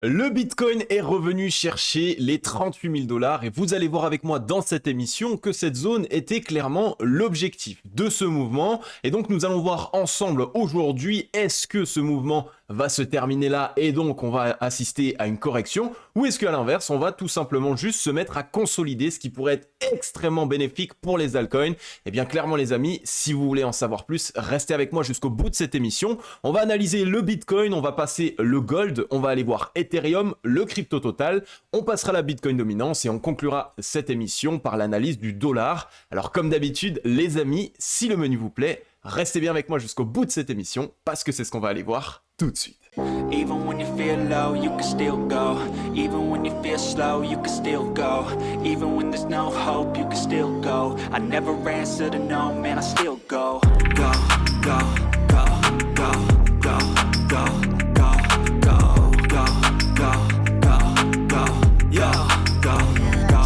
Le Bitcoin est revenu chercher les 38 000 $ et vous allez voir avec moi dans cette émission que cette zone était clairement l'objectif de ce mouvement. Et donc nous allons voir ensemble aujourd'hui, est-ce que ce mouvement va se terminer là et donc on va assister à une correction, ou est-ce qu'à l'inverse on va tout simplement juste se mettre à consolider, ce qui pourrait être extrêmement bénéfique pour les altcoins. Et bien clairement les amis, si vous voulez en savoir plus, restez avec moi jusqu'au bout de cette émission. On va analyser le Bitcoin, on va passer le Gold, on va aller voir Ethereum, le crypto total, on passera la Bitcoin dominance et on conclura cette émission par l'analyse du dollar. Alors comme d'habitude les amis, si le menu vous plaît, restez bien avec moi jusqu'au bout de cette émission parce que c'est ce qu'on va aller voir tout de suite. Even when you feel low, you can still go. Even when you feel slow, you can still go. Even when there's no hope, you can still go. I never answer to no, man, I still go. Go, go, go, go, go, go, go, go, go, go, go, go, yo, go, go,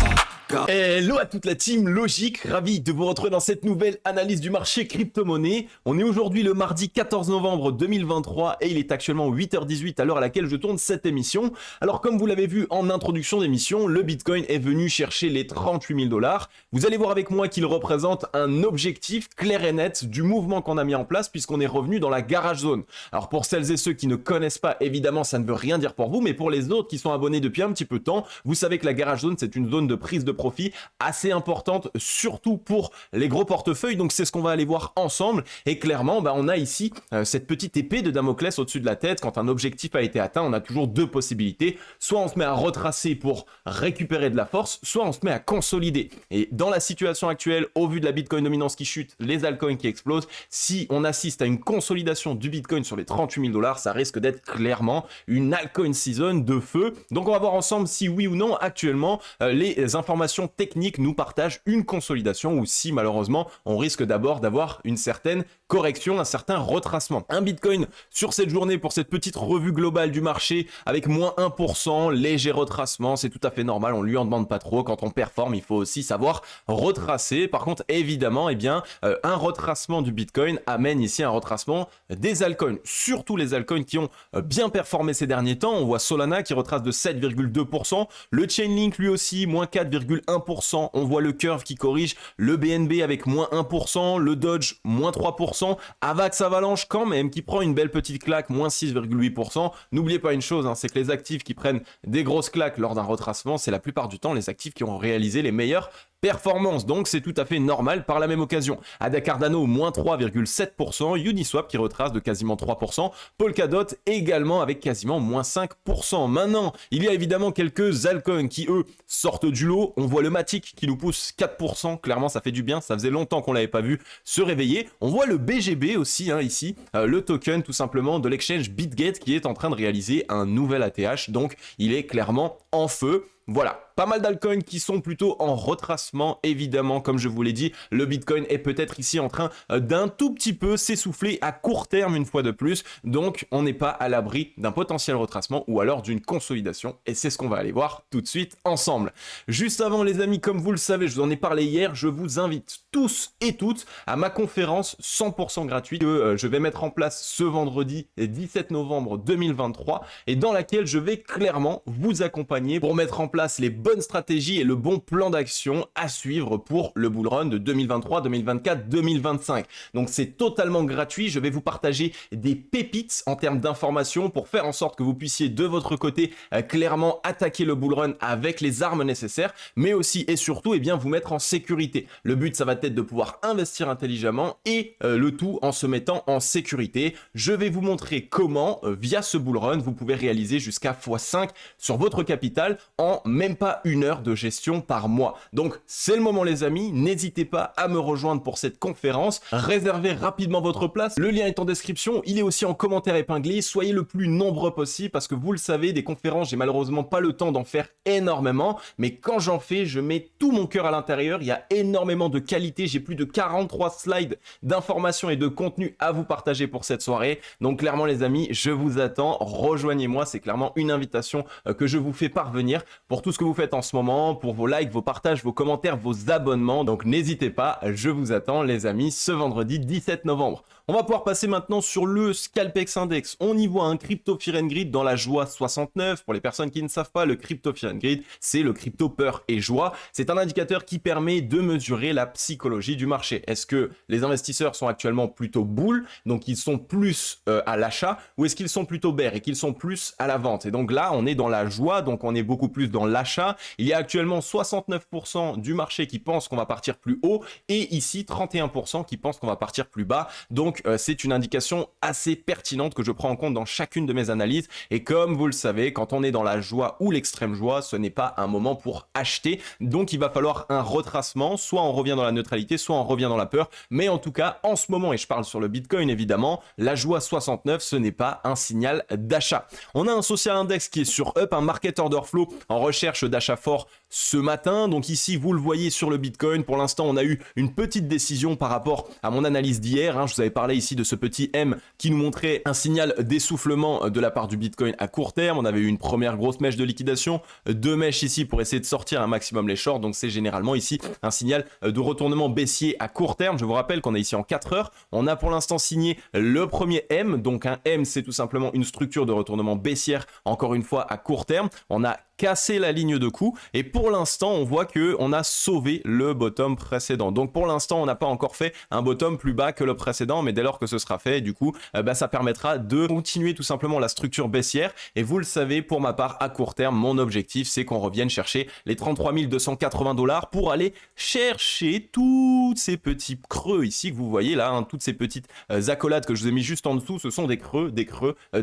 go. Hello à toute la team Logique, ravi de vous retrouver dans cette nouvelle analyse du marché crypto-monnaie. On est aujourd'hui le mardi 14 novembre 2023 et il est actuellement 8h18 à l'heure à laquelle je tourne cette émission. Alors comme vous l'avez vu en introduction d'émission, le Bitcoin est venu chercher les 38 000 $. Vous allez voir avec moi qu'il représente un objectif clair et net du mouvement qu'on a mis en place puisqu'on est revenu dans la garage zone. Alors pour celles et ceux qui ne connaissent pas, évidemment ça ne veut rien dire pour vous, mais pour les autres qui sont abonnés depuis un petit peu de temps, vous savez que la garage zone c'est une zone de prise de profit assez importante, surtout pour les gros portefeuilles. Donc c'est ce qu'on va aller voir ensemble. Et clairement, on a ici cette petite épée de Damoclès au-dessus de la tête. Quand un objectif a été atteint, on a toujours deux possibilités. Soit on se met à retracer pour récupérer de la force, soit on se met à consolider. Et dans la situation actuelle, au vu de la Bitcoin dominance qui chute, les altcoins qui explosent, si on assiste à une consolidation du Bitcoin sur les 38 000 $, ça risque d'être clairement une altcoin season de feu. Donc on va voir ensemble si oui ou non actuellement les informations techniques nous partagent une consolidation ou si malheureusement on risque d'abord d'avoir une certaine correction, un certain retracement. Un Bitcoin sur cette journée pour cette petite revue globale du marché avec moins 1%, léger retracement, c'est tout à fait normal, on lui en demande pas trop. Quand on performe, il faut aussi savoir retracer. Par contre, évidemment, un retracement du Bitcoin amène ici un retracement des altcoins, surtout les altcoins qui ont bien performé ces derniers temps. On voit Solana qui retrace de 7,2%, le Chainlink lui aussi, moins 4,1%, on voit le Curve qui corrige, le BNB avec moins 1%, le Dodge, moins 3%, Avax Avalanche quand même qui prend une belle petite claque, moins 6,8%. N'oubliez pas une chose, c'est que les actifs qui prennent des grosses claques lors d'un retracement, c'est la plupart du temps les actifs qui ont réalisé les meilleures performance, donc c'est tout à fait normal par la même occasion. ADA Cardano, moins 3,7%, Uniswap qui retrace de quasiment 3%, Polkadot également avec quasiment moins 5%. Maintenant, il y a évidemment quelques altcoins qui, eux, sortent du lot. On voit le Matic qui nous pousse 4%, clairement ça fait du bien, ça faisait longtemps qu'on l'avait pas vu se réveiller. On voit le BGB aussi, ici, le token tout simplement de l'exchange BitGet qui est en train de réaliser un nouvel ATH, donc il est clairement en feu. Voilà, pas mal d'altcoins qui sont plutôt en retracement, évidemment, comme je vous l'ai dit, le Bitcoin est peut-être ici en train d'un tout petit peu s'essouffler à court terme une fois de plus, donc on n'est pas à l'abri d'un potentiel retracement ou alors d'une consolidation, et c'est ce qu'on va aller voir tout de suite ensemble. Juste avant les amis, comme vous le savez, je vous en ai parlé hier, je vous invite tous et toutes à ma conférence 100% gratuite que je vais mettre en place ce vendredi 17 novembre 2023 et dans laquelle je vais clairement vous accompagner pour mettre en place les bonnes stratégies et le bon plan d'action à suivre pour le bull run de 2023, 2024, 2025. Donc c'est totalement gratuit, je vais vous partager des pépites en termes d'informations pour faire en sorte que vous puissiez de votre côté clairement attaquer le bull run avec les armes nécessaires, mais aussi et surtout vous mettre en sécurité. Le but ça va être de pouvoir investir intelligemment et le tout en se mettant en sécurité. Je vais vous montrer comment via ce bull run vous pouvez réaliser jusqu'à x5 sur votre capital en même pas une heure de gestion par mois. Donc c'est le moment les amis, n'hésitez pas à me rejoindre pour cette conférence, réservez rapidement votre place, le lien est en description, il est aussi en commentaire épinglé, soyez le plus nombreux possible parce que vous le savez, des conférences j'ai malheureusement pas le temps d'en faire énormément, mais quand j'en fais, je mets tout mon cœur à l'intérieur, il y a énormément de qualité, j'ai plus de 43 slides d'informations et de contenu à vous partager pour cette soirée, donc clairement les amis, je vous attends, rejoignez-moi, c'est clairement une invitation que je vous fais parvenir pour tout ce que vous faites en ce moment, pour vos likes, vos partages, vos commentaires, vos abonnements. Donc n'hésitez pas, je vous attends les amis ce vendredi 17 novembre. On va pouvoir passer maintenant sur le Scalpex Index. On y voit un Crypto Fear and Greed dans la joie 69. Pour les personnes qui ne savent pas, le Crypto Fear and Greed, c'est le crypto peur et joie. C'est un indicateur qui permet de mesurer la psychologie du marché. Est-ce que les investisseurs sont actuellement plutôt bull, donc ils sont plus à l'achat, ou est-ce qu'ils sont plutôt bear et qu'ils sont plus à la vente? Et donc là, on est dans la joie, donc on est beaucoup plus dans l'achat. Il y a actuellement 69% du marché qui pense qu'on va partir plus haut et ici 31% qui pensent qu'on va partir plus bas. Donc c'est une indication assez pertinente que je prends en compte dans chacune de mes analyses. Et comme vous le savez, quand on est dans la joie ou l'extrême joie, ce n'est pas un moment pour acheter. Donc il va falloir un retracement, soit on revient dans la neutralité, soit on revient dans la peur. Mais en tout cas, en ce moment, et je parle sur le Bitcoin évidemment, la joie 69, ce n'est pas un signal d'achat. On a un social index qui est sur up, un market order flow en recherche d'achat fort ce matin. Donc ici, vous le voyez sur le Bitcoin. Pour l'instant, on a eu une petite décision par rapport à mon analyse d'hier. Je vous avais parlé ici de ce petit M qui nous montrait un signal d'essoufflement de la part du Bitcoin à court terme. On avait eu une première grosse mèche de liquidation, deux mèches ici pour essayer de sortir un maximum les shorts. Donc c'est généralement ici un signal de retournement baissier à court terme. Je vous rappelle qu'on est ici en 4 heures. On a pour l'instant signé le premier M. Donc un M, c'est tout simplement une structure de retournement baissière, encore une fois à court terme. On a cassé la ligne de coup et pour l'instant on voit que on a sauvé le bottom précédent. Donc pour l'instant on n'a pas encore fait un bottom plus bas que le précédent, mais dès lors que ce sera fait, du coup ça permettra de continuer tout simplement la structure baissière. Et vous le savez, pour ma part à court terme, mon objectif c'est qu'on revienne chercher les 33 280 $ pour aller chercher tous ces petits creux ici que vous voyez là, toutes ces petites accolades que je vous ai mis juste en dessous. Ce sont des creux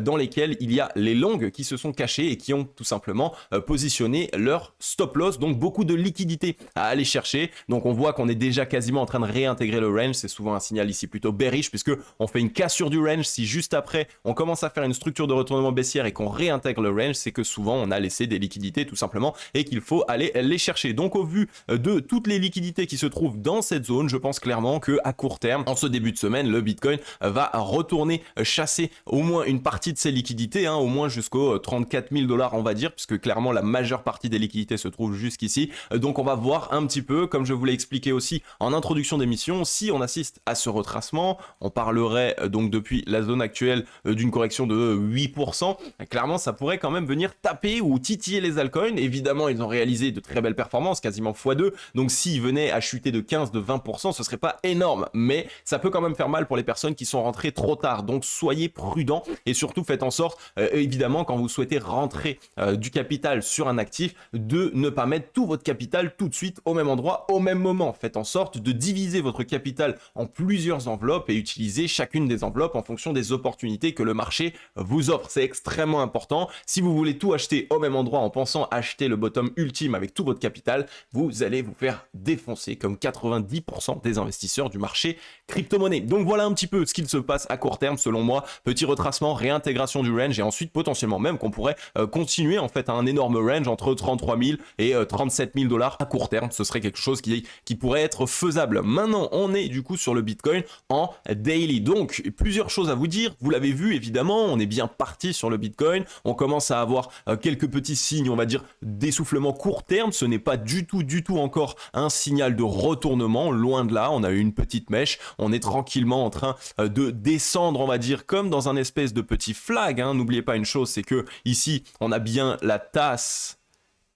dans lesquels il y a les longues qui se sont cachées et qui ont tout simplement positionner leur stop loss, donc beaucoup de liquidité à aller chercher. Donc on voit qu'on est déjà quasiment en train de réintégrer le range. C'est souvent un signal ici plutôt bearish puisque on fait une cassure du range. Si juste après on commence à faire une structure de retournement baissière et qu'on réintègre le range, c'est que souvent on a laissé des liquidités tout simplement et qu'il faut aller les chercher. Donc au vu de toutes les liquidités qui se trouvent dans cette zone, je pense clairement que à court terme, en ce début de semaine, le Bitcoin va retourner chasser au moins une partie de ses liquidités, au moins jusqu'aux 34 000 $ on va dire, puisque clairement la majeure partie des liquidités se trouve jusqu'ici. Donc on va voir un petit peu, comme je vous l'ai expliqué aussi en introduction d'émission, si on assiste à ce retracement, on parlerait donc depuis la zone actuelle d'une correction de 8%. Clairement ça pourrait quand même venir taper ou titiller les altcoins. Évidemment ils ont réalisé de très belles performances, quasiment x2, donc s'ils venaient à chuter de 15, de 20%, ce serait pas énorme, mais ça peut quand même faire mal pour les personnes qui sont rentrées trop tard. Donc soyez prudents et surtout faites en sorte, évidemment quand vous souhaitez rentrer du capital sur un actif, de ne pas mettre tout votre capital tout de suite au même endroit, au même moment. Faites en sorte de diviser votre capital en plusieurs enveloppes et utiliser chacune des enveloppes en fonction des opportunités que le marché vous offre. C'est extrêmement important. Si vous voulez tout acheter au même endroit en pensant acheter le bottom ultime avec tout votre capital, vous allez vous faire défoncer comme 90% des investisseurs du marché crypto-monnaie. Donc voilà un petit peu ce qu'il se passe à court terme selon moi. Petit retracement, réintégration du range et ensuite potentiellement même qu'on pourrait continuer en fait à un énorme range entre 33 000 et 37 000 $ à court terme. Ce serait quelque chose qui pourrait être faisable. Maintenant, on est du coup sur le Bitcoin en daily. Donc, plusieurs choses à vous dire. Vous l'avez vu, évidemment, on est bien parti sur le Bitcoin. On commence à avoir quelques petits signes, on va dire, d'essoufflement court terme. Ce n'est pas du tout encore un signal de retournement. Loin de là, on a eu une petite mèche. On est tranquillement en train de descendre, on va dire, comme dans un espèce de petit flag. N'oubliez pas une chose, c'est que ici, on a bien la tasse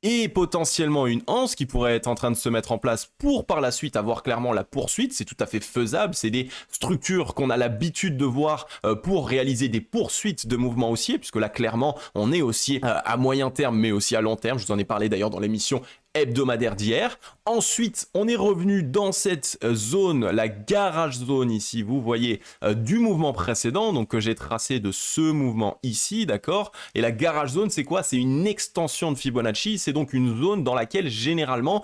et potentiellement une anse qui pourrait être en train de se mettre en place pour par la suite avoir clairement la poursuite. C'est tout à fait faisable, c'est des structures qu'on a l'habitude de voir pour réaliser des poursuites de mouvements haussiers, puisque là clairement on est haussier à moyen terme mais aussi à long terme. Je vous en ai parlé d'ailleurs dans l'émission hebdomadaire d'hier. Ensuite, on est revenu dans cette zone, la garage zone ici, vous voyez, du mouvement précédent, donc que j'ai tracé de ce mouvement ici, d'accord? Et la garage zone, c'est quoi? C'est une extension de Fibonacci, c'est donc une zone dans laquelle généralement,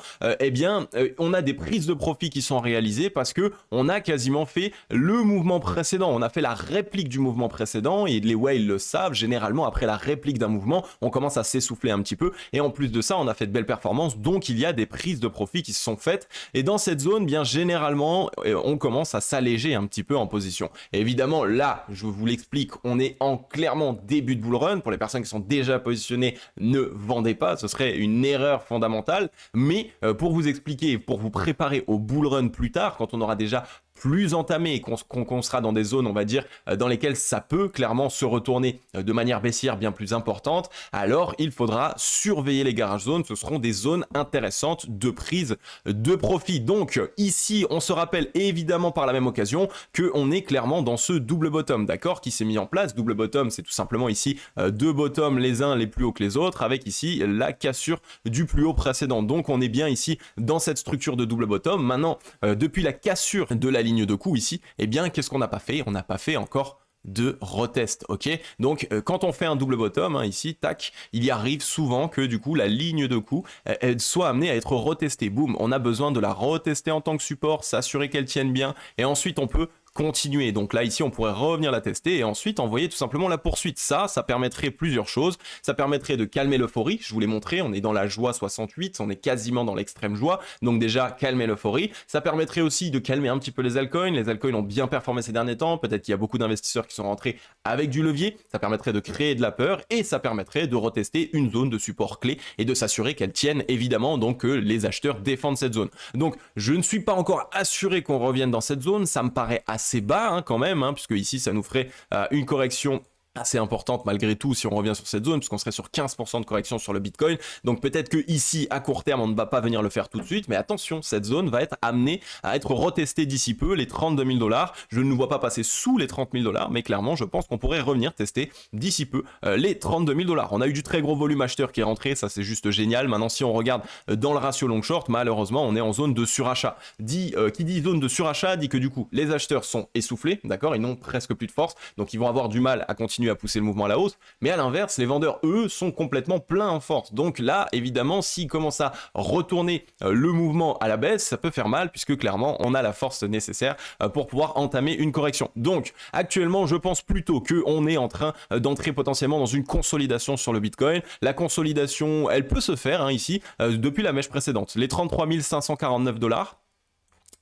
on a des prises de profit qui sont réalisées parce que on a quasiment fait le mouvement précédent, on a fait la réplique du mouvement précédent et les whales le savent, généralement après la réplique d'un mouvement, on commence à s'essouffler un petit peu et en plus de ça, on a fait de belles performances. Donc il y a des prises de profit qui se sont faites et dans cette zone, bien généralement, on commence à s'alléger un petit peu en position. Et évidemment, là, je vous l'explique, on est en clairement début de bull run. Pour les personnes qui sont déjà positionnées, ne vendez pas, ce serait une erreur fondamentale. Mais pour vous expliquer, pour vous préparer au bull run plus tard, quand on aura déjà plus entamé et qu'on sera dans des zones, on va dire, dans lesquelles ça peut clairement se retourner de manière baissière bien plus importante, alors il faudra surveiller les garage zones. Ce seront des zones intéressantes de prise de profit. Donc ici, on se rappelle évidemment par la même occasion qu'on est clairement dans ce double bottom, d'accord, qui s'est mis en place. Double bottom, c'est tout simplement ici deux bottoms, les uns les plus hauts que les autres, avec ici la cassure du plus haut précédent. Donc on est bien ici dans cette structure de double bottom. Maintenant, depuis la cassure de la ligne de coup ici, eh bien qu'est-ce qu'on n'a pas fait? On n'a pas fait encore de retest, ok. Donc quand on fait un double bottom ici, tac, il y arrive souvent que du coup la ligne de coup elle soit amenée à être retestée. Boum, on a besoin de la retester en tant que support, s'assurer qu'elle tienne bien, et ensuite on peut continuer. Donc là ici on pourrait revenir la tester et ensuite envoyer tout simplement la poursuite. Ça permettrait plusieurs choses. Ça permettrait de calmer l'euphorie, je vous l'ai montré, on est dans la joie 68, on est quasiment dans l'extrême joie, donc déjà calmer l'euphorie. Ça permettrait aussi de calmer un petit peu les altcoins. Les altcoins ont bien performé ces derniers temps, peut-être qu'il y a beaucoup d'investisseurs qui sont rentrés avec du levier. Ça permettrait de créer de la peur et ça permettrait de retester une zone de support clé et de s'assurer qu'elle tienne évidemment, donc que les acheteurs défendent cette zone. Donc je ne suis pas encore assuré qu'on revienne dans cette zone, ça me paraît assez bas quand même, puisque ici ça nous ferait une correction assez importante malgré tout si on revient sur cette zone, puisqu'on serait sur 15% de correction sur le Bitcoin. Donc peut-être que ici à court terme on ne va pas venir le faire tout de suite, mais attention, cette zone va être amenée à être retestée d'ici peu, les 32 000 $. Je ne nous vois pas passer sous les 30 000 $, mais clairement je pense qu'on pourrait revenir tester d'ici peu les 32 000 $. On a eu du très gros volume acheteur qui est rentré, ça c'est juste génial. Maintenant si on regarde dans le ratio long short, malheureusement on est en zone de surachat. Qui dit zone de surachat dit que du coup les acheteurs sont essoufflés, d'accord, ils n'ont presque plus de force, donc ils vont avoir du mal à continuer à pousser le mouvement à la hausse, mais à l'inverse, les vendeurs, eux, sont complètement pleins en force. Donc là, évidemment, s'ils commencent à retourner le mouvement à la baisse, ça peut faire mal, puisque clairement, on a la force nécessaire pour pouvoir entamer une correction. Donc, actuellement, je pense plutôt qu'on est en train d'entrer potentiellement dans une consolidation sur le Bitcoin. La consolidation, elle peut se faire ici, depuis la mèche précédente. Les 33 549 $.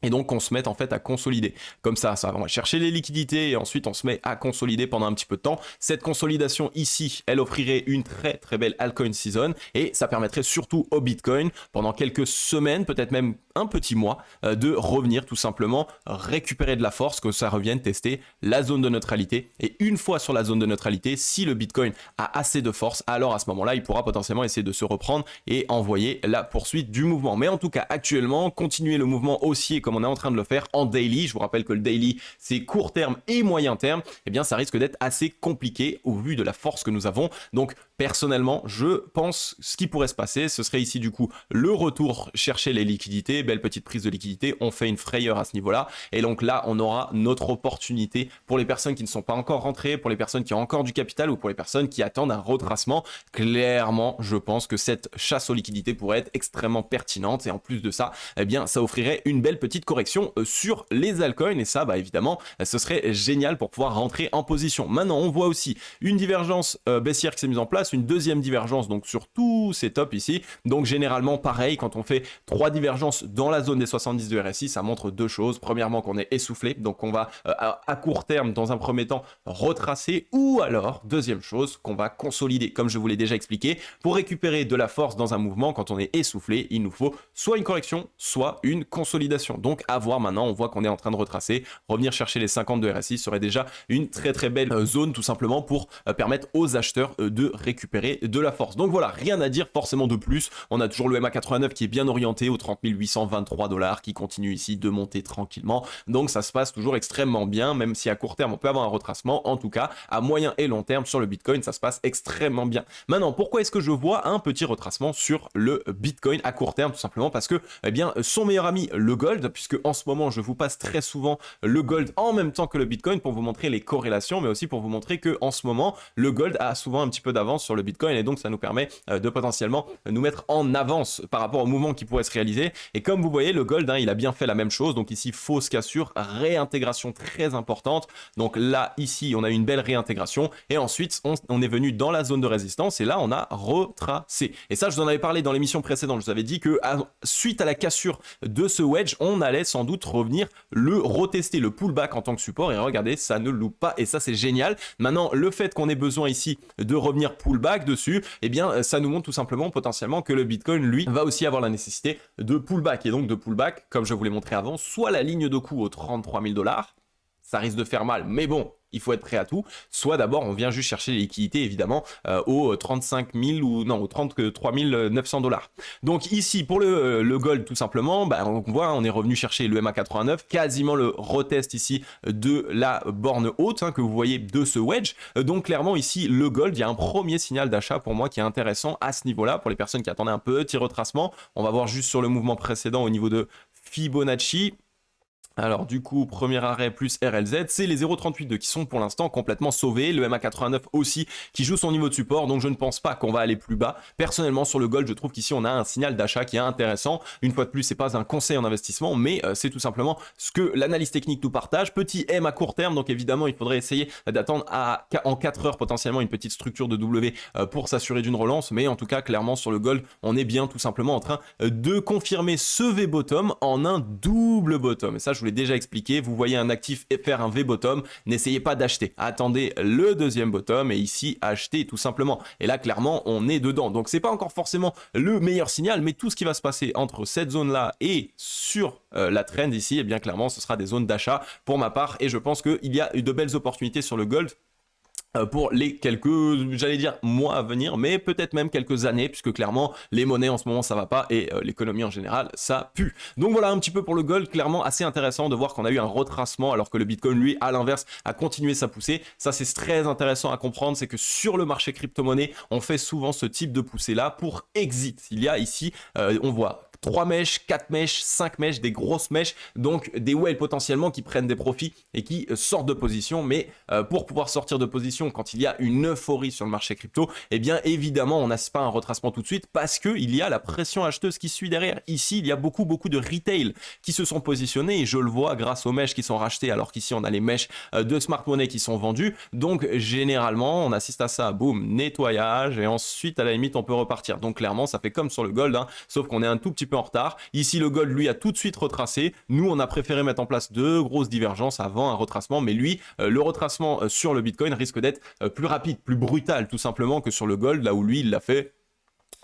Et donc on se met en fait à consolider. Comme ça, on va chercher les liquidités et ensuite on se met à consolider pendant un petit peu de temps. Cette consolidation ici, elle offrirait une très très belle altcoin season et ça permettrait surtout au Bitcoin pendant quelques semaines, peut-être même un petit mois, de revenir tout simplement récupérer de la force, que ça revienne tester la zone de neutralité. Et une fois sur la zone de neutralité, si le Bitcoin a assez de force, alors à ce moment-là, il pourra potentiellement essayer de se reprendre et envoyer la poursuite du mouvement. Mais en tout cas, actuellement, continuer le mouvement haussier comme on est en train de le faire en daily, je vous rappelle que le daily c'est court terme et moyen terme, eh bien ça risque d'être assez compliqué au vu de la force que nous avons. Donc personnellement, je pense ce qui pourrait se passer, ce serait ici du coup le retour chercher les liquidités, belle petite prise de liquidité, on fait une frayeur à ce niveau-là, et donc là on aura notre opportunité pour les personnes qui ne sont pas encore rentrées, pour les personnes qui ont encore du capital ou pour les personnes qui attendent un retracement. Clairement, je pense que cette chasse aux liquidités pourrait être extrêmement pertinente et en plus de ça, eh bien ça offrirait une belle petite correction sur les altcoins et ça, évidemment, ce serait génial pour pouvoir rentrer en position. Maintenant, on voit aussi une divergence baissière qui s'est mise en place, une deuxième divergence donc sur tous ces tops ici. Donc généralement, pareil, quand on fait 3 divergences dans la zone des 70 de RSI, ça montre deux choses. Premièrement, qu'on est essoufflé, donc on va à court terme, dans un premier temps, retracer, ou alors, deuxième chose, qu'on va consolider. Comme je vous l'ai déjà expliqué, pour récupérer de la force dans un mouvement, quand on est essoufflé, il nous faut soit une correction, soit une consolidation. Donc à voir maintenant, on voit qu'on est en train de retracer, revenir chercher les 50 de RSI serait déjà une très très belle zone tout simplement pour permettre aux acheteurs de récupérer de la force. Donc voilà, rien à dire forcément de plus, on a toujours le MA89 qui est bien orienté aux 30 823 $, qui continue ici de monter tranquillement, donc ça se passe toujours extrêmement bien, même si à court terme on peut avoir un retracement, en tout cas à moyen et long terme sur le Bitcoin ça se passe extrêmement bien. Maintenant, pourquoi est-ce que je vois un petit retracement sur le Bitcoin à court terme? Tout simplement parce que eh bien son meilleur ami le gold, puisque en ce moment je vous passe très souvent le gold en même temps que le Bitcoin pour vous montrer les corrélations, mais aussi pour vous montrer que en ce moment le gold a souvent un petit peu d'avance sur le Bitcoin et donc ça nous permet de potentiellement nous mettre en avance par rapport au mouvement qui pourrait se réaliser. Et comme vous voyez, le gold il a bien fait la même chose, donc ici fausse cassure, réintégration très importante, donc là ici on a une belle réintégration et ensuite on est venu dans la zone de résistance et là on a retracé. Et ça je vous en avais parlé dans l'émission précédente, je vous avais dit que suite à la cassure de ce wedge, on allait sans doute revenir le retester, le pullback en tant que support, et regardez, ça ne loupe pas et ça c'est génial. Maintenant, le fait qu'on ait besoin ici de revenir pull pullback dessus, eh bien ça nous montre tout simplement potentiellement que le Bitcoin, lui, va aussi avoir la nécessité de pullback. Et donc de pullback, comme je vous l'ai montré avant, soit la ligne de coût aux 33 000 $, ça risque de faire mal, mais bon, il faut être prêt à tout. Soit d'abord, on vient juste chercher les liquidités, évidemment, aux 35 000 ou non, aux 33 900 $. Donc ici, pour le gold, tout simplement, on voit, on est revenu chercher le MA89, quasiment le retest ici de la borne haute, que vous voyez de ce wedge. Donc clairement, ici, le gold, il y a un premier signal d'achat pour moi qui est intéressant à ce niveau-là, pour les personnes qui attendaient un petit retracement. On va voir juste sur le mouvement précédent au niveau de Fibonacci. Alors du coup, premier arrêt plus RLZ, c'est les 0,38 qui sont pour l'instant complètement sauvés, le MA89 aussi qui joue son niveau de support, donc je ne pense pas qu'on va aller plus bas. Personnellement sur le gold, je trouve qu'ici on a un signal d'achat qui est intéressant. Une fois de plus, c'est pas un conseil en investissement, mais c'est tout simplement ce que l'analyse technique nous partage. Petit M à court terme, donc évidemment il faudrait essayer d'attendre en 4 heures potentiellement une petite structure de W pour s'assurer d'une relance, mais en tout cas clairement sur le gold, on est bien tout simplement en train de confirmer ce V-bottom en un double bottom. Et ça, je vous l'ai déjà expliqué, vous voyez un actif faire un V-bottom, n'essayez pas d'acheter, attendez le deuxième bottom et ici achetez tout simplement. Et là clairement on est dedans, donc c'est pas encore forcément le meilleur signal, mais tout ce qui va se passer entre cette zone là et sur la trend ici, et bien clairement ce sera des zones d'achat pour ma part, et je pense qu'il y a de belles opportunités sur le gold pour les quelques, j'allais dire mois à venir, mais peut-être même quelques années, puisque clairement les monnaies en ce moment ça va pas et l'économie en général ça pue. Donc voilà un petit peu pour le gold, clairement assez intéressant de voir qu'on a eu un retracement alors que le Bitcoin lui à l'inverse a continué sa poussée. Ça c'est très intéressant à comprendre, c'est que sur le marché crypto-monnaie on fait souvent ce type de poussée là pour exit. Il y a ici, on voit 3 mèches, 4 mèches, 5 mèches, des grosses mèches, donc des whales potentiellement qui prennent des profits et qui sortent de position, mais pour pouvoir sortir de position quand il y a une euphorie sur le marché crypto, eh bien évidemment on n'assiste pas à un retracement tout de suite parce qu'il y a la pression acheteuse qui suit derrière. Ici il y a beaucoup de retail qui se sont positionnés et je le vois grâce aux mèches qui sont rachetées, alors qu'ici on a les mèches de smart money qui sont vendues, donc généralement on assiste à ça, boum, nettoyage et ensuite à la limite on peut repartir. Donc clairement ça fait comme sur le gold, sauf qu'on est un tout petit peu en retard. Ici le gold lui a tout de suite retracé, nous on a préféré mettre en place de grosses divergences avant un retracement, mais lui le retracement sur le Bitcoin risque d'être plus rapide, plus brutal tout simplement que sur le gold, là où lui il l'a fait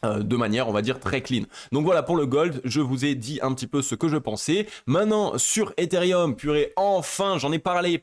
de manière on va dire très clean. Donc voilà pour le gold, je vous ai dit un petit peu ce que je pensais. Maintenant sur Ethereum, purée, enfin j'en ai parlé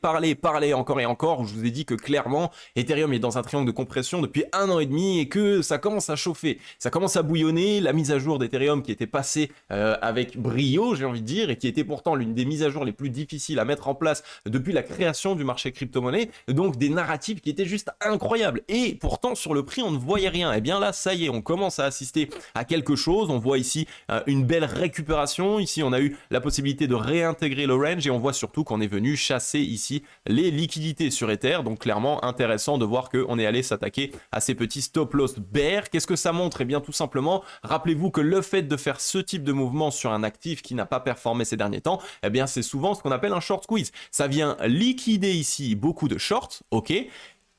encore et encore, où je vous ai dit que clairement Ethereum est dans un triangle de compression depuis 1 an et demi et que ça commence à chauffer, ça commence à bouillonner. La mise à jour d'Ethereum qui était passée avec brio, j'ai envie de dire, et qui était pourtant l'une des mises à jour les plus difficiles à mettre en place depuis la création du marché crypto-monnaie, donc des narratifs qui étaient juste incroyables, et pourtant sur le prix on ne voyait rien. Et bien là ça y est, on commence à assister à quelque chose. On voit ici une belle récupération. Ici on a eu la possibilité de réintégrer le range et on voit surtout qu'on est venu chasser ici les liquidités sur Ether. Donc clairement intéressant de voir qu'on est allé s'attaquer à ces petits stop loss bear. Qu'est-ce que ça montre? Eh bien tout simplement, rappelez-vous que le fait de faire ce type de mouvement sur un actif qui n'a pas performé ces derniers temps, eh bien c'est souvent ce qu'on appelle un short squeeze. Ça vient liquider ici beaucoup de shorts, ok.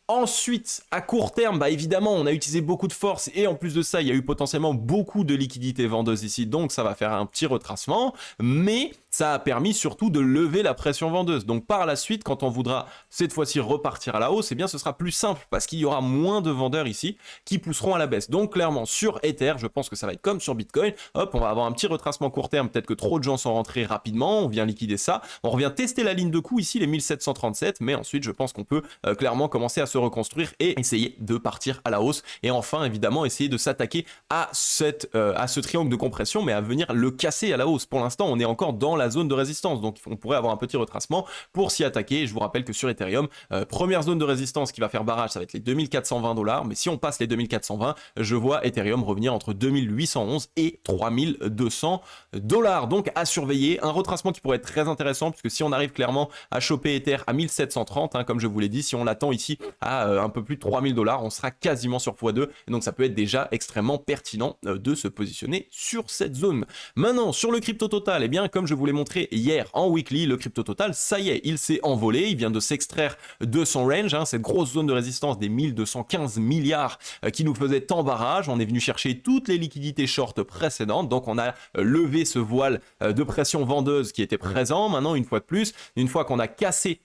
Ensuite, à court terme, évidemment, on a utilisé beaucoup de force et en plus de ça, il y a eu potentiellement beaucoup de liquidités vendeuses ici, donc ça va faire un petit retracement, mais ça a permis surtout de lever la pression vendeuse. Donc par la suite, quand on voudra cette fois-ci repartir à la hausse, eh bien ce sera plus simple parce qu'il y aura moins de vendeurs ici qui pousseront à la baisse. Donc clairement, sur Ether, je pense que ça va être comme sur Bitcoin. Hop, on va avoir un petit retracement court terme, peut-être que trop de gens sont rentrés rapidement, on vient liquider ça, on revient tester la ligne de coût ici, les 1737, mais ensuite je pense qu'on peut clairement commencer à se reconstruire et essayer de partir à la hausse. Et enfin, évidemment, essayer de s'attaquer à ce triangle de compression, mais à venir le casser à la hausse. Pour l'instant, on est encore dans la zone de résistance, donc on pourrait avoir un petit retracement pour s'y attaquer. Je vous rappelle que sur Ethereum, première zone de résistance qui va faire barrage, ça va être les 2420 $, mais si on passe les 2420, je vois Ethereum revenir entre 2811 et 3200 $. Donc à surveiller, un retracement qui pourrait être très intéressant, puisque si on arrive clairement à choper Ether à 1730, comme je vous l'ai dit, si on l'attend ici à un peu plus de 3000 $, on sera quasiment sur x2, et donc ça peut être déjà extrêmement pertinent de se positionner sur cette zone. Maintenant sur le crypto total, eh bien comme je vous l'ai montré hier en weekly, le crypto total, ça y est, il s'est envolé, il vient de s'extraire de son range, cette grosse zone de résistance des 1215 milliards qui nous faisait tant barrage. On est venu chercher toutes les liquidités short précédentes, donc on a levé ce voile de pression vendeuse qui était présent. Maintenant, une fois de plus, une fois qu'on a cassé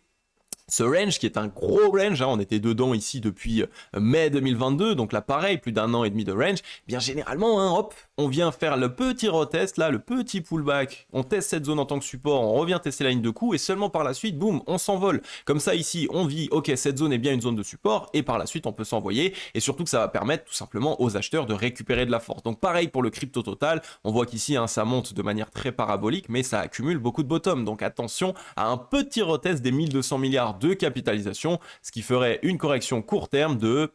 ce range qui est un gros range, hein, on était dedans ici depuis mai 2022, donc là pareil, plus d'un an et demi de range, eh bien généralement, hein, hop, on vient faire le petit retest, là, le petit pullback, on teste cette zone en tant que support, on revient tester la ligne de coup, et seulement par la suite, boum, on s'envole. Comme ça ici, on vit, ok, cette zone est bien une zone de support, et par la suite, on peut s'envoyer, et surtout que ça va permettre tout simplement aux acheteurs de récupérer de la force. Donc pareil pour le crypto total, on voit qu'ici, hein, ça monte de manière très parabolique, mais ça accumule beaucoup de bottom, donc attention à un petit retest des 1200 milliards de capitalisation, ce qui ferait une correction court terme de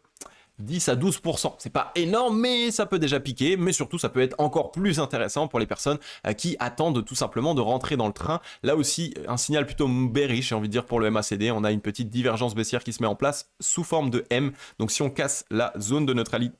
10 à 12%. C'est pas énorme, mais ça peut déjà piquer, mais surtout ça peut être encore plus intéressant pour les personnes qui attendent tout simplement de rentrer dans le train. Là aussi, un signal plutôt bearish, j'ai envie de dire, pour le MACD. On a une petite divergence baissière qui se met en place sous forme de M. Donc si on casse la zone de neutralité,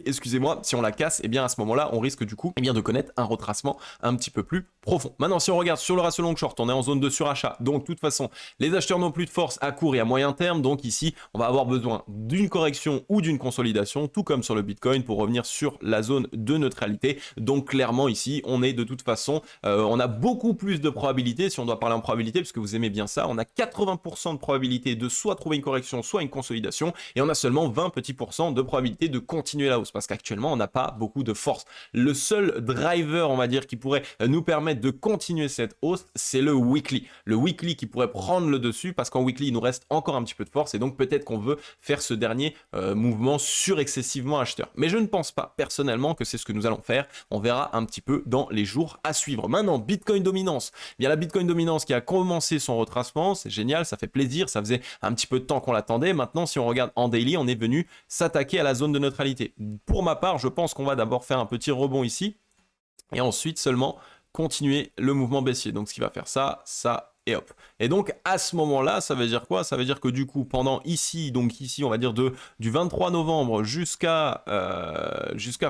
excusez-moi, si on la casse, et bien à ce moment-là, on risque du coup bien de connaître un retracement un petit peu plus profond. Maintenant, si on regarde sur le ratio long short, on est en zone de surachat. Donc, de toute façon, les acheteurs n'ont plus de force à court et à moyen terme. Donc ici, on va avoir besoin d'une correction ou d'une consolidation, tout comme sur le Bitcoin, pour revenir sur la zone de neutralité. Donc clairement ici, on est de toute façon, on a beaucoup plus de probabilité, si on doit parler en probabilité, parce que vous aimez bien ça, on a 80% de probabilité de soit trouver une correction, soit une consolidation, et on a seulement 20 petits % de probabilité de continuer la hausse, parce qu'actuellement, on n'a pas beaucoup de force. Le seul driver, on va dire, qui pourrait nous permettre de continuer cette hausse, c'est le weekly. Le weekly qui pourrait prendre le dessus, parce qu'en weekly, il nous reste encore un petit peu de force, et donc peut-être qu'on veut faire ce dernier mouvement surexcessivement acheteur. Mais je ne pense pas, personnellement, que c'est ce que nous allons faire. On verra un petit peu dans les jours à suivre. Maintenant, Bitcoin dominance. Eh bien, la Bitcoin dominance qui a commencé son retracement, c'est génial, ça fait plaisir, ça faisait un petit peu de temps qu'on l'attendait. Maintenant, si on regarde en daily, on est venu s'attaquer à la zone de neutralité. Pour ma part, je pense qu'on va d'abord faire un petit rebond ici, et ensuite seulement continuer le mouvement baissier. Donc ce qui va faire ça, ça et hop. Et donc à ce moment-là, ça veut dire quoi? Ça veut dire que du coup, pendant ici, donc ici, on va dire du 23 novembre jusqu'à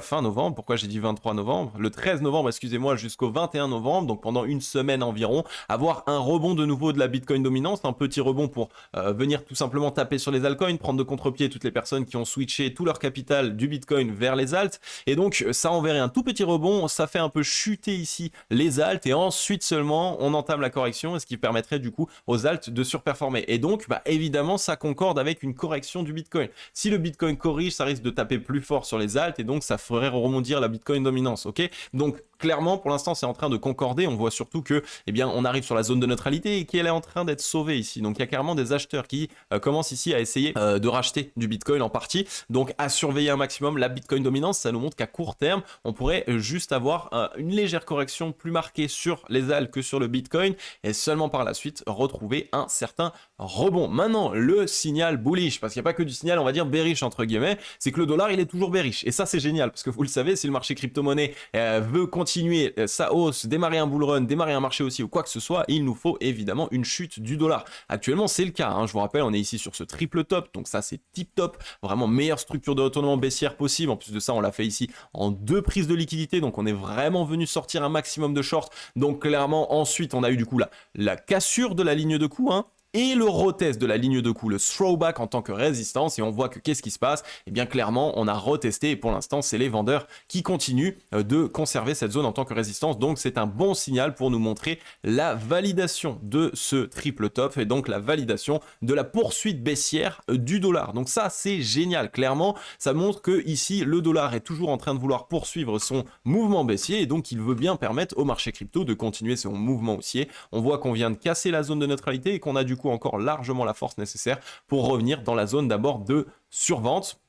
fin novembre, pourquoi j'ai dit 23 novembre? Le 13 novembre, excusez-moi, jusqu'au 21 novembre, donc pendant une semaine environ, avoir un rebond de nouveau de la Bitcoin dominance, un petit rebond pour venir tout simplement taper sur les altcoins, prendre de contre-pied toutes les personnes qui ont switché tout leur capital du Bitcoin vers les alts. Et donc ça enverrait un tout petit rebond, ça fait un peu chuter ici les alts, et ensuite seulement on entame la correction, ce qui permettrait du coup aux alts de surperformer. Et donc bah, évidemment ça concorde avec une correction du Bitcoin. Si le Bitcoin corrige, ça risque de taper plus fort sur les alts, et donc ça ferait rebondir la Bitcoin dominance, ok? Donc clairement pour l'instant c'est en train de concorder. On voit surtout que eh bien on arrive sur la zone de neutralité et qu'elle est en train d'être sauvée ici. Donc il y a carrément des acheteurs qui commencent ici à essayer de racheter du Bitcoin en partie. Donc à surveiller un maximum la Bitcoin dominance. Ça nous montre qu'à court terme on pourrait juste avoir une légère correction plus marquée sur les alts que sur le Bitcoin, et seulement par la suite retrouver un certain rebond. Maintenant le signal bullish, parce qu'il n'y a pas que du signal on va dire bearish entre guillemets, c'est que le dollar il est toujours bearish, et ça c'est génial parce que vous le savez, si le marché crypto-monnaie veut continuer sa hausse, démarrer un bull run, démarrer un marché aussi ou quoi que ce soit, il nous faut évidemment une chute du dollar. Actuellement c'est le cas, hein. Je vous rappelle, on est ici sur ce triple top, donc ça c'est tip top, vraiment meilleure structure de retournement baissière possible. En plus de ça on l'a fait ici en 2 prises de liquidité, donc on est vraiment venu sortir un maximum de short. Donc clairement ensuite on a eu du coup la cassure de la ligne de coup, hein, et le retest de la ligne de coup, le throwback en tant que résistance, et on voit que qu'est-ce qui se passe? Et bien clairement on a retesté, et pour l'instant c'est les vendeurs qui continuent de conserver cette zone en tant que résistance. Donc c'est un bon signal pour nous montrer la validation de ce triple top, et donc la validation de la poursuite baissière du dollar. Donc ça c'est génial, clairement ça montre que ici le dollar est toujours en train de vouloir poursuivre son mouvement baissier, et donc il veut bien permettre au marché crypto de continuer son mouvement haussier. On voit qu'on vient de casser la zone de neutralité et qu'on a du coup encore largement la force nécessaire pour revenir dans la zone d'abord de survente.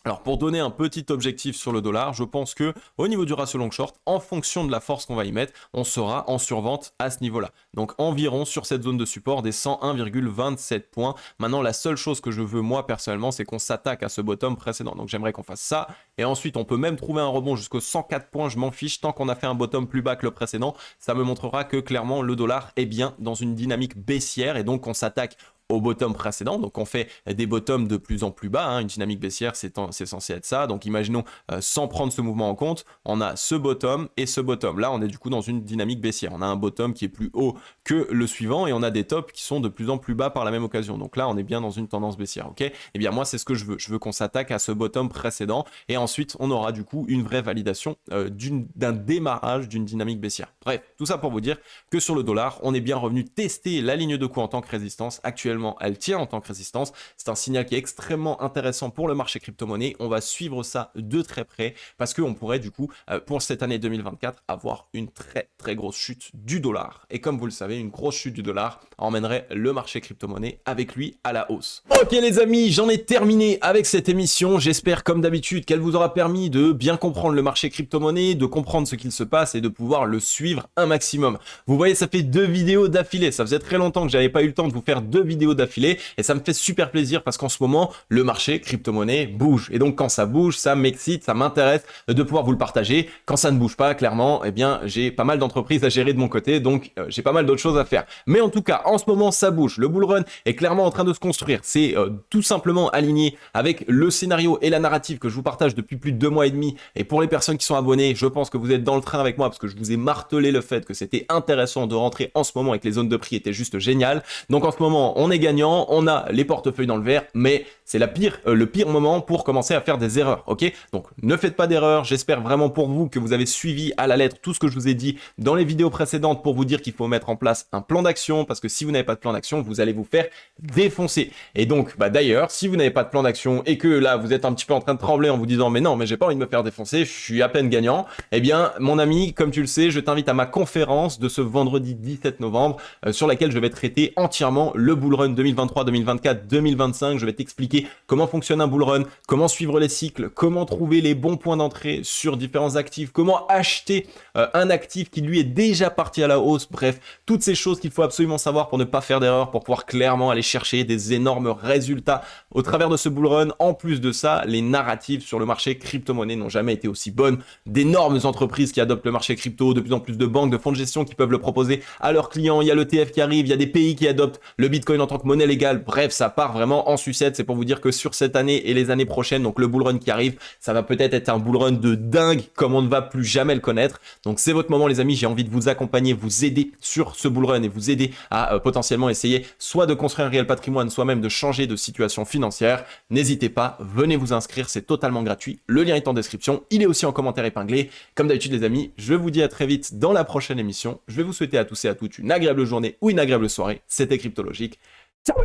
Alors pour donner un petit objectif sur le dollar, je pense que au niveau du ratio long short, en fonction de la force qu'on va y mettre, on sera en survente à ce niveau-là. Donc environ sur cette zone de support des 101,27 points. Maintenant la seule chose que je veux moi personnellement, c'est qu'on s'attaque à ce bottom précédent. Donc j'aimerais qu'on fasse ça, et ensuite on peut même trouver un rebond jusqu'aux 104 points, je m'en fiche, tant qu'on a fait un bottom plus bas que le précédent, ça me montrera que clairement le dollar est bien dans une dynamique baissière, et donc on s'attaque au bottom précédent. Donc on fait des bottoms de plus en plus bas, hein. Une dynamique baissière c'est censé être ça. Donc imaginons sans prendre ce mouvement en compte, on a ce bottom et ce bottom. Là on est du coup dans une dynamique baissière, on a un bottom qui est plus haut que le suivant, et on a des tops qui sont de plus en plus bas par la même occasion. Donc là on est bien dans une tendance baissière, ok? Et bien moi c'est ce que je veux qu'on s'attaque à ce bottom précédent, et ensuite on aura du coup une vraie validation d'un démarrage d'une dynamique baissière. Bref, tout ça pour vous dire que sur le dollar on est bien revenu tester la ligne de coup en tant que résistance. Actuellement actuellement elle tient en tant que résistance. C'est un signal qui est extrêmement intéressant pour le marché crypto-monnaie. On va suivre ça de très près parce qu'on pourrait du coup pour cette année 2024 avoir une très grosse chute du dollar. Et comme vous le savez, une grosse chute du dollar emmènerait le marché crypto-monnaie avec lui à la hausse. Ok les amis, j'en ai terminé avec cette émission. J'espère comme d'habitude qu'elle vous aura permis de bien comprendre le marché crypto-monnaie, de comprendre ce qu'il se passe et de pouvoir le suivre un maximum. Vous voyez, ça fait 2 vidéos d'affilée. Ça faisait très longtemps que j'avais pas eu le temps de vous faire 2 vidéos d'affilée et ça me fait super plaisir parce qu'en ce moment, le marché crypto-monnaie bouge. Et donc quand ça bouge, ça m'excite, ça m'intéresse de pouvoir vous le partager. Quand ça ne bouge pas, clairement, eh bien, j'ai pas mal d'entreprises à gérer de mon côté, donc j'ai pas mal d'autres choses à faire. Mais en tout cas, en ce moment, ça bouge. Le bull run est clairement en train de se construire. C'est tout simplement aligné avec le scénario et la narrative que je vous partage depuis plus de 2 mois et demi. Et pour les personnes qui sont abonnées, je pense que vous êtes dans le train avec moi parce que je vous ai martelé le fait que c'était intéressant de rentrer en ce moment et que les zones de prix étaient juste géniales. Donc en ce moment, on est gagnant, on a les portefeuilles dans le vert, mais c'est le pire moment pour commencer à faire des erreurs, ok? Donc ne faites pas d'erreurs, j'espère vraiment pour vous que vous avez suivi à la lettre tout ce que je vous ai dit dans les vidéos précédentes pour vous dire qu'il faut mettre en place un plan d'action parce que si vous n'avez pas de plan d'action, vous allez vous faire défoncer. Et donc, d'ailleurs, si vous n'avez pas de plan d'action et que là, vous êtes un petit peu en train de trembler en vous disant mais non, mais j'ai pas envie de me faire défoncer, je suis à peine gagnant, eh bien, mon ami, comme tu le sais, je t'invite à ma conférence de ce vendredi 17 novembre sur laquelle je vais traiter entièrement le bull run 2023, 2024, 2025. Je vais t'expliquer comment fonctionne un bull run, comment suivre les cycles, comment trouver les bons points d'entrée sur différents actifs, comment acheter un actif qui lui est déjà parti à la hausse. Bref, toutes ces choses qu'il faut absolument savoir pour ne pas faire d'erreur, pour pouvoir clairement aller chercher des énormes résultats au travers de ce bull run. En plus de ça, les narratives sur le marché crypto-monnaie n'ont jamais été aussi bonnes. D'énormes entreprises qui adoptent le marché crypto, de plus en plus de banques, de fonds de gestion qui peuvent le proposer à leurs clients. Il y a l'ETF qui arrive, il y a des pays qui adoptent le Bitcoin en tant que monnaie légale. Bref, ça part vraiment en sucette. C'est pour vous dire que sur cette année et les années prochaines, donc le bull run qui arrive, ça va peut-être être un bull run de dingue comme on ne va plus jamais le connaître. Donc c'est votre moment les amis, j'ai envie de vous accompagner, vous aider sur ce bull run et vous aider à potentiellement essayer soit de construire un réel patrimoine, soit même de changer de situation financière. N'hésitez pas, venez vous inscrire, c'est totalement gratuit. Le lien est en description, il est aussi en commentaire épinglé. Comme d'habitude les amis, je vous dis à très vite dans la prochaine émission. Je vais vous souhaiter à tous et à toutes une agréable journée ou une agréable soirée. C'était Cryptologique. Ciao.